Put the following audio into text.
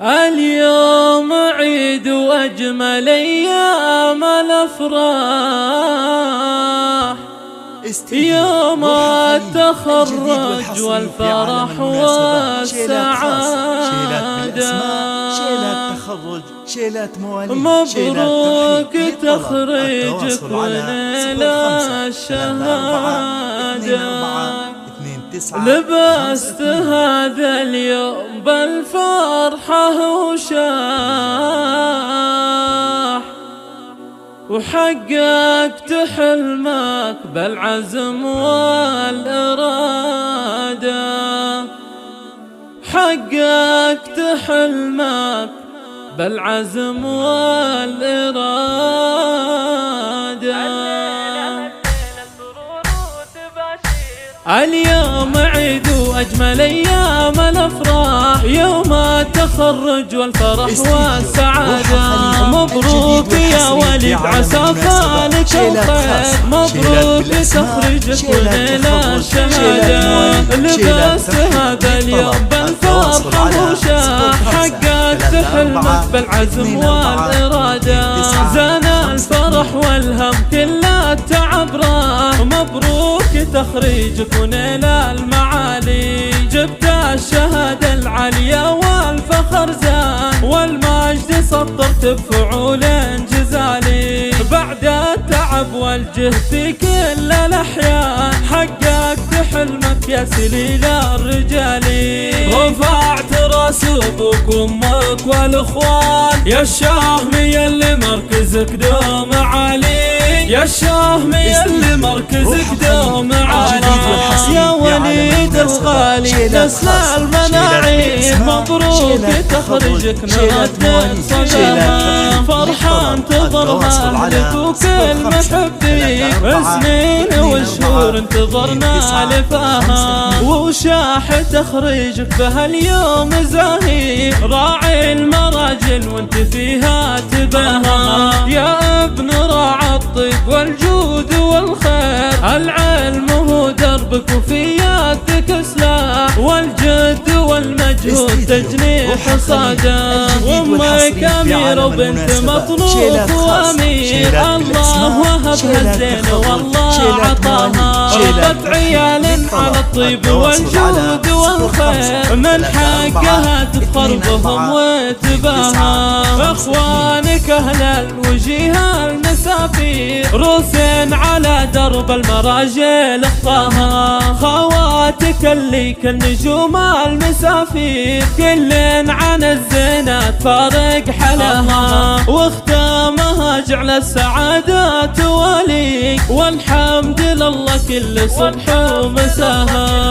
اليوم عيد وأجمل أيام الأفراح، يوم التخرج والفرح والسعادة. مبروك تخريجك ونيل الشهادة. لبست هذا اليوم بالفرحة وشاح، وحققت حلمك بالعزم والإرادة. حققت حلمك بالعزم والإرادة. اليوم عيد وأجمل أيام الأفراح، يوم التخرج والفرح والسعادة. مبروك يا وليد عسى فالك الخير، مبروك تخرجك ونيل الشهادة. لبست هذا اليوم بالفرحة وشاح، حققت حلمك بالعزم والإرادة. زان الفرح والهم كل التعب راح، مبروك تخريجك ونيل المعالي. جبت الشهادة العالية والفخر زان، والمجد سطرت بفعول جزالي. بعد التعب والجهد في كل الأحيان، حققت حلمك يا سليل الرجال. رفعت راس أبوك وأمك والإخوان، يا الشاهمي اللي مركزك دوم عالي. يا الشاهمي اللي مركزك دوم عالي. يا وليد الغالي تسلى المناعيد، مبروك تخرجك نرد صدمة. فرحان تظهرها أهلك وكل محبين، سنين وشهور انتظرنا لفاها. وشاح تخريجك بهاليوم زاهي، راعي المراجل وانت فيها تباهى. يا ابن راعى الطيب والجود والخير، العلم هو دربك وفي يدك سلاح. والجد والمجهود تجني حصاده، وامك امير وبنت مطلوب وامير. الله وهبها الزين والله عطاها، ربت عيال على الطيب والجود والخير، من حقها تفخر بهم وتباهى. اخوانك اهل الوجيه المسافير، روسين على درب المراجل اخطاها. خواتك اللي كالنجوم المسافير، كل عن الزينات فارق حلاها. واختامها جعل السعادة وليك، والحمد لله كل صبح ومساها.